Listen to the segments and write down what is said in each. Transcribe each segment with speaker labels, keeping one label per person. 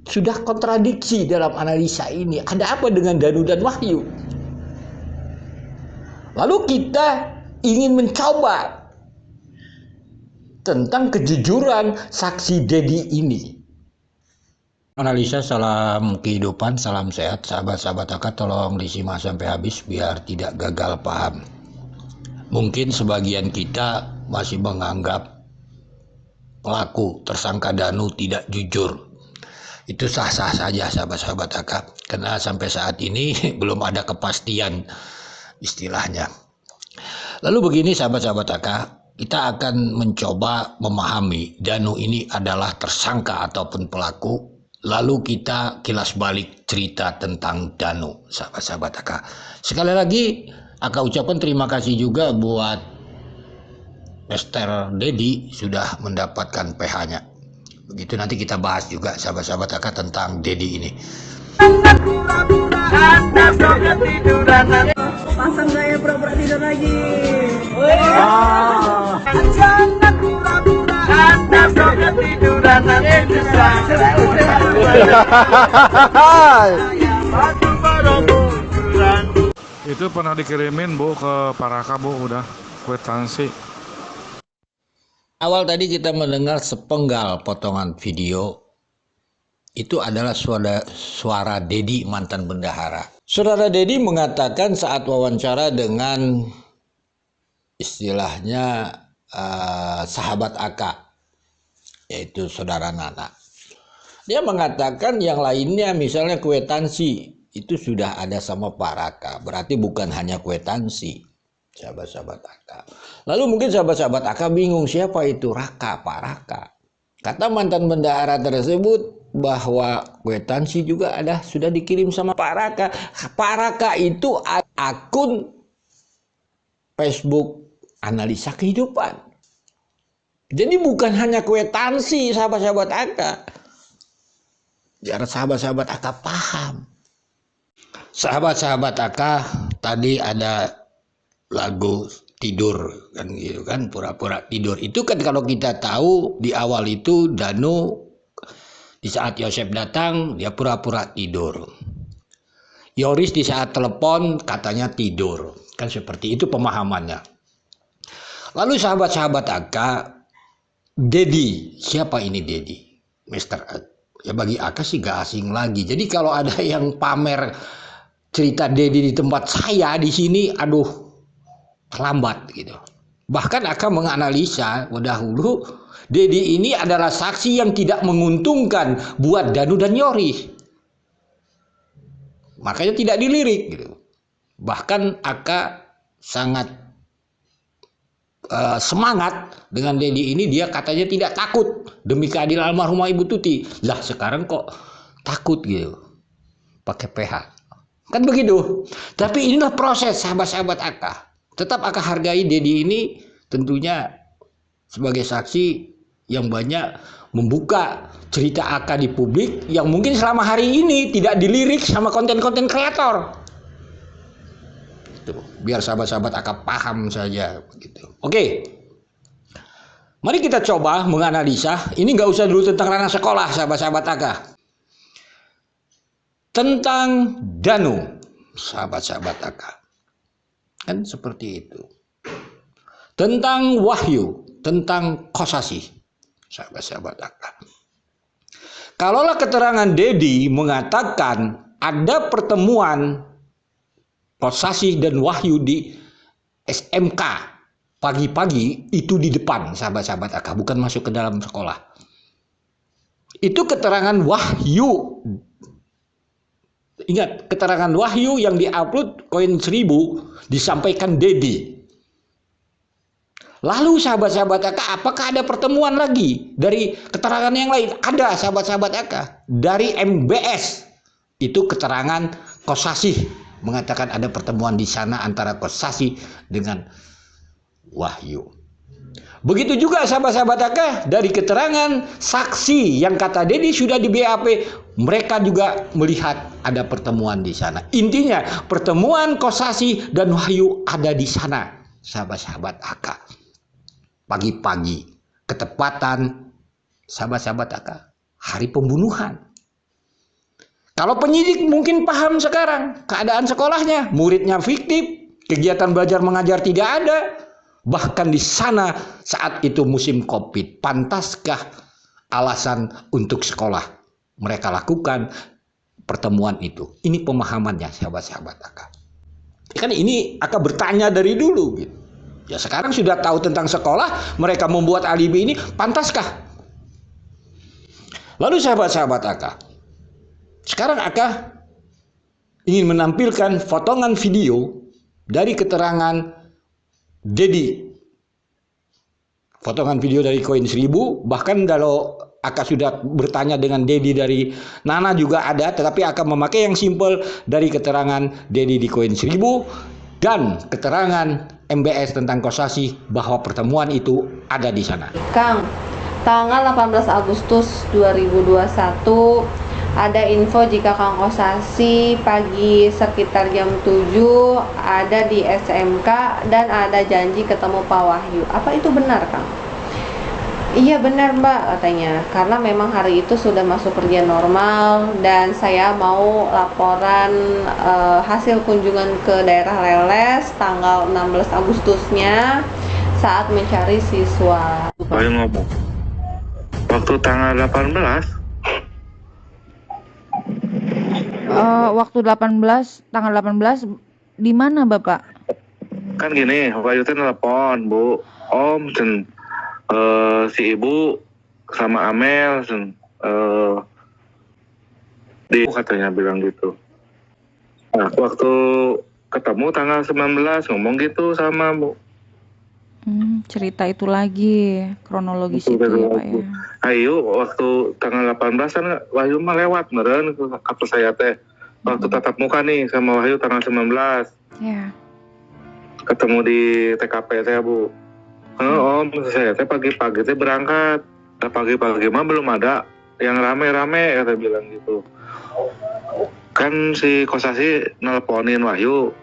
Speaker 1: sudah kontradiksi dalam analisa ini. Ada apa dengan Danu dan Wahyu? Lalu kita ingin mencoba tentang kejujuran saksi Dedi ini. Analisa salam kehidupan, salam sehat, sahabat-sahabat AK, tolong disimak sampai habis biar tidak gagal paham. Mungkin sebagian kita masih menganggap pelaku tersangka Danu tidak jujur. Itu sah-sah saja sahabat-sahabat AK, karena sampai saat ini belum ada kepastian istilahnya. Lalu begini sahabat-sahabat AK, kita akan mencoba memahami Danu ini adalah tersangka ataupun pelaku. Lalu kita kilas balik cerita tentang Danu sahabat-sahabat AK. Sekali lagi AK ucapkan terima kasih juga buat Mr. Dedi sudah mendapatkan PH-nya. Begitu nanti kita bahas juga sahabat-sahabat AK tentang Dedi ini.
Speaker 2: Pasang gaya pura-pura tidur lagi.
Speaker 3: Jangan pura-pura Anda sudah tiduran nanti
Speaker 4: Itu pernah dikirimin Bu ke Paraka Bu, udah kwitansi.
Speaker 1: Awal tadi kita mendengar sepenggal potongan video. Itu adalah suara Dedi, mantan bendahara. Saudara Dedi mengatakan saat wawancara dengan istilahnya sahabat AK, yaitu saudara Nana. Dia mengatakan yang lainnya misalnya kwitansi itu sudah ada sama Pak Raka. Berarti bukan hanya kwitansi, sahabat-sahabat AK. Lalu mungkin sahabat-sahabat AK bingung siapa itu Raka, Pak Raka. Kata mantan bendahara tersebut bahwa kwitansi juga ada sudah dikirim sama Pak Raka. Pak Raka itu akun Facebook analisa kehidupan. Jadi bukan hanya kwitansi sahabat-sahabat AK. Biar sahabat-sahabat AK paham. Sahabat-sahabat AK tadi ada lagu tidur kan gitu kan, pura-pura tidur. Itu kan kalau kita tahu di awal itu Danu di saat Yosef datang dia pura-pura tidur. Yoris di saat telepon katanya tidur. Kan seperti itu pemahamannya. Lalu sahabat-sahabat AK, Dedi, siapa ini Dedi? Mister, ya bagi AK sih gak asing lagi. Jadi kalau ada yang pamer cerita Dedi di tempat saya di sini, aduh, terlambat gitu. Bahkan AK menganalisa dahulu, Dedi ini adalah saksi yang tidak menguntungkan buat Danu dan Yoris. Makanya tidak dilirik gitu. Bahkan AK sangat semangat dengan Dedi ini, dia katanya tidak takut demi keadilan almarhumah Ibu Tuti. Lah sekarang kok takut gitu pakai PH kan begitu. Tapi inilah proses sahabat-sahabat AK. Tetap AK hargai Dedi ini tentunya sebagai saksi yang banyak membuka cerita AK di publik yang mungkin selama hari ini tidak dilirik sama konten-konten kreator. Biar sahabat-sahabat AK paham saja begitu. Oke, mari kita coba menganalisa. Ini nggak usah dulu tentang ranah sekolah sahabat-sahabat AK. Tentang Danu sahabat-sahabat AK kan seperti itu. Tentang Wahyu, tentang Kosasih sahabat-sahabat AK. Kalaulah keterangan Dedi mengatakan ada pertemuan Kosasih dan Wahyu di SMK pagi-pagi, itu di depan sahabat-sahabat AK, bukan masuk ke dalam sekolah. Itu keterangan Wahyu. Ingat, keterangan Wahyu yang diupload koin 1000 disampaikan Dedi. Lalu sahabat-sahabat AK, apakah ada pertemuan lagi dari keterangan yang lain? Ada sahabat-sahabat AK. Dari MBS, itu keterangan Kosasih mengatakan ada pertemuan di sana antara Kosasih dengan Wahyu. Begitu juga sahabat-sahabat AK dari keterangan saksi yang kata Dedi sudah di BAP, mereka juga melihat ada pertemuan di sana. Intinya pertemuan Kosasih dan Wahyu ada di sana sahabat-sahabat AK. Pagi-pagi, ketepatan sahabat-sahabat AK hari pembunuhan. Kalau penyidik mungkin paham sekarang keadaan sekolahnya, muridnya fiktif, kegiatan belajar mengajar tidak ada. Bahkan di sana saat itu musim Covid, pantaskah alasan untuk sekolah mereka lakukan pertemuan itu? Ini pemahamannya sahabat-sahabat AK. Kan ini AK bertanya dari dulu gitu. Ya sekarang sudah tahu tentang sekolah, mereka membuat alibi ini, pantaskah? Lalu sahabat-sahabat AK, sekarang AK ingin menampilkan potongan video dari keterangan Dedi. Potongan video dari Koin 1000, bahkan kalau AK sudah bertanya dengan Dedi dari Nana juga ada, tetapi AK memakai yang simple dari keterangan Dedi di Koin 1000 dan keterangan MBS tentang Kosasih bahwa pertemuan itu ada di sana.
Speaker 5: Kang, tanggal 18 Agustus 2021 ada info jika Kang Kosasih pagi sekitar jam 7 ada di SMK dan ada janji ketemu Pak Wahyu. Apa itu benar, Kang? Iya benar Mbak, katanya, karena memang hari itu sudah masuk kerja normal dan saya mau laporan hasil kunjungan ke daerah Leles tanggal 16 Agustusnya saat mencari siswa.
Speaker 6: Saya ngomong waktu tanggal 18
Speaker 7: waktu 18 tanggal 18 di mana Bapak?
Speaker 6: kan gini, Wahyu teh telepon Bu, Om si Ibu sama Amel di katanya bilang gitu. Nah, waktu ketemu tanggal 19 ngomong gitu sama Bu.
Speaker 7: Cerita itu lagi kronologis itu ya Pak ya.
Speaker 6: Ayo waktu tanggal 18 kan Wahyu mah lewat meren ke kampus saya teh. Waktu tatap muka nih sama Wahyu tanggal 19.
Speaker 7: Ya.
Speaker 6: Ketemu di TKP saya Bu. Om, saya teh pagi-pagi teh berangkat. Nah, pagi-pagi mah belum ada yang rame-rame kata bilang gitu. Kan si Kosasih nelponin Wahyu.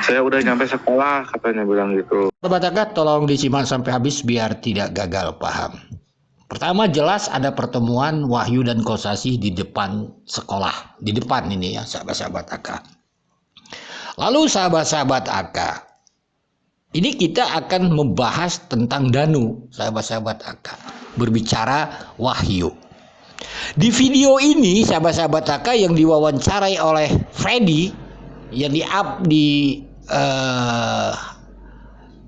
Speaker 6: Saya udah nyampe sekolah katanya bilang gitu.
Speaker 1: Sobat AK, tolong disimak sampai habis biar tidak gagal paham. Pertama, jelas ada pertemuan Wahyu dan Kosasih di depan sekolah. Di depan ini ya sahabat-sahabat AK. Lalu sahabat-sahabat AK, ini kita akan membahas tentang Danu, sahabat-sahabat AK. Berbicara Wahyu. Di video ini, sahabat-sahabat AK yang diwawancarai oleh Freddy, yang di-up di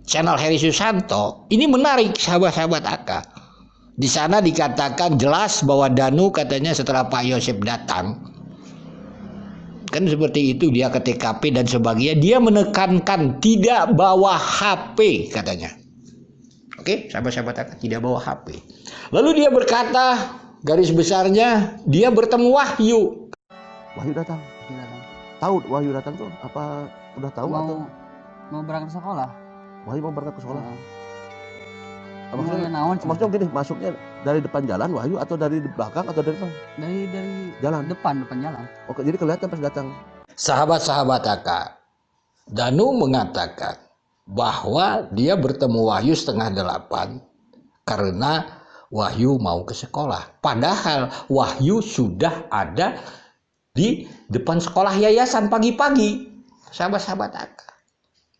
Speaker 1: channel Heri Susanto, ini menarik sahabat-sahabat AK. Di sana dikatakan jelas bahwa Danu katanya setelah Pak Yosep datang, kan seperti itu, dia ke TKP dan sebagainya, dia menekankan tidak bawa HP katanya. Oke, sahabat-sahabat AK, tidak bawa HP. Lalu dia berkata, garis besarnya, dia bertemu Wahyu.
Speaker 8: Wahyu datang. Tahu Wahyu datang tuh? Apa udah tahu atau?
Speaker 2: Mau berangkat sekolah.
Speaker 8: Wahyu mau berangkat ke sekolah.
Speaker 2: Maksudnya
Speaker 8: gini, masuknya dari depan jalan Wahyu atau dari belakang atau dari mana?
Speaker 2: dari
Speaker 8: Jalan.
Speaker 2: depan jalan.
Speaker 8: Oke, jadi kelihatan pas datang.
Speaker 1: Sahabat-sahabat AK, Danu mengatakan bahwa dia bertemu Wahyu 7:30 karena Wahyu mau ke sekolah. Padahal Wahyu sudah ada di depan sekolah yayasan pagi-pagi. Sahabat-sahabat AK.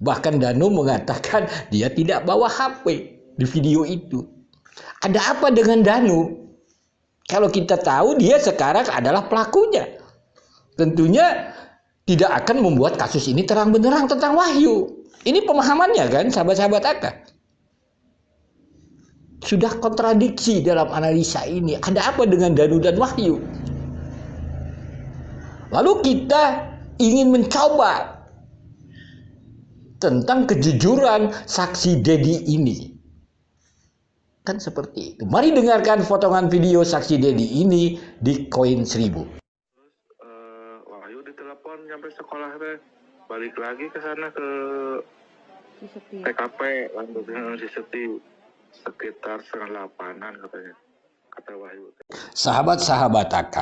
Speaker 1: Bahkan Danu mengatakan dia tidak bawa HP di video itu. Ada apa dengan Danu? Kalau kita tahu dia sekarang adalah pelakunya. Tentunya tidak akan membuat kasus ini terang benderang tentang Wahyu. Ini pemahamannya kan sahabat-sahabat AK. Sudah kontradiksi dalam analisa ini. Ada apa dengan Danu dan Wahyu? Lalu kita ingin mencoba tentang kejujuran saksi Dedi ini. Kan seperti itu. Mari dengarkan potongan video saksi Dedi ini di Koin 1000.
Speaker 6: Wahyu ditelepon nyampe sekolah teh. Balik lagi ke sana ke TKP lanjutnya si Seti sekitar 7:30-an katanya. Kata Wahyu.
Speaker 1: Sahabat-sahabat AK,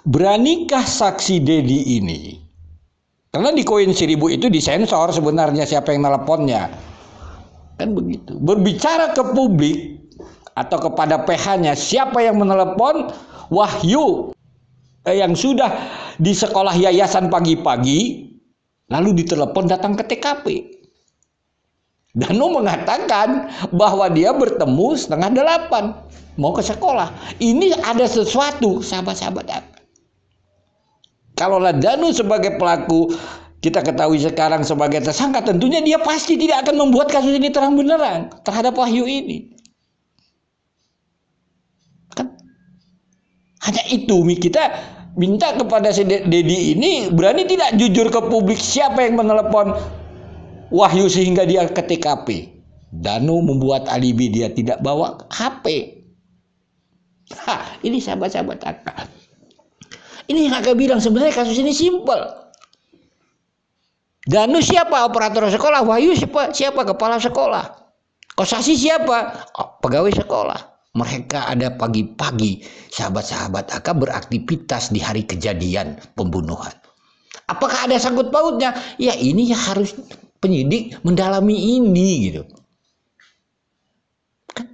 Speaker 1: beranikah saksi Dedi ini? Karena di Koin 1000 itu disensor sebenarnya siapa yang nelponnya. Kan begitu. Berbicara ke publik atau kepada PH-nya siapa yang menelepon? Wahyu. yang sudah di sekolah yayasan pagi-pagi, lalu ditelepon datang ke TKP. Danu mengatakan bahwa dia bertemu 7:30 mau ke sekolah. Ini ada sesuatu, sahabat-sahabat. Kalaulah Danu sebagai pelaku, kita ketahui sekarang sebagai tersangka, tentunya dia pasti tidak akan membuat kasus ini terang benderang terhadap Wahyu ini. Kan? Hanya itu kita minta kepada si Dedi ini berani tidak jujur ke publik siapa yang menelepon Wahyu sehingga dia ke TKP. Danu membuat alibi dia tidak bawa HP. Ini sahabat-sahabat AK. Ini yang agak bilang sebenarnya kasus ini simpel. Danu siapa? Operator sekolah. Wahyu siapa? Kepala sekolah. Kosasi siapa? Pegawai sekolah. Mereka ada pagi-pagi, sahabat-sahabat AK beraktivitas di hari kejadian pembunuhan. Apakah ada sangkut pautnya? Ya ini ya harus penyidik mendalami ini gitu. Kan?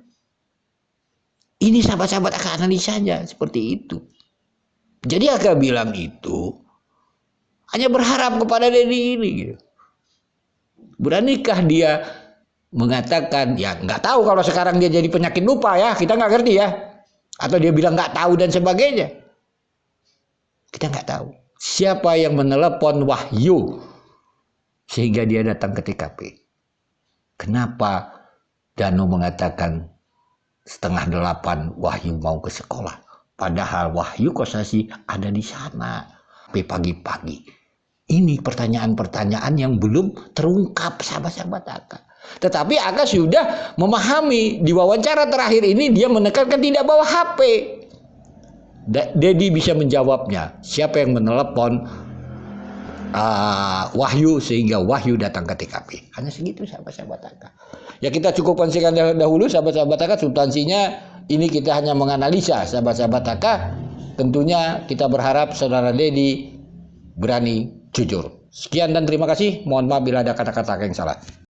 Speaker 1: Ini sahabat-sahabat AK analisanya seperti itu. Jadi AK bilang itu hanya berharap kepada Dedi ini gitu. Beranikah dia mengatakan, ya nggak tahu kalau sekarang dia jadi penyakit lupa ya, kita nggak ngerti ya. Atau dia bilang nggak tahu dan sebagainya. Kita nggak tahu. Siapa yang menelepon Wahyu sehingga dia datang ke TKP? Kenapa Danu mengatakan 7:30 Wahyu mau ke sekolah? Padahal Wahyu Kosasi ada di sana pagi-pagi. Ini pertanyaan-pertanyaan yang belum terungkap sahabat-sahabat AK. Tetapi AK sudah memahami di wawancara terakhir ini dia menekankan tidak bawa HP. Dedi bisa menjawabnya. Siapa yang menelepon Wahyu sehingga Wahyu datang ke TKP. Hanya segitu sahabat-sahabat AK. Ya kita cukupkan sekian dahulu sahabat-sahabat AK. Substansinya ini kita hanya menganalisa sahabat-sahabat AK. Tentunya kita berharap saudara Dedi berani jujur. Sekian dan terima kasih. Mohon maaf bila ada kata-kata yang salah.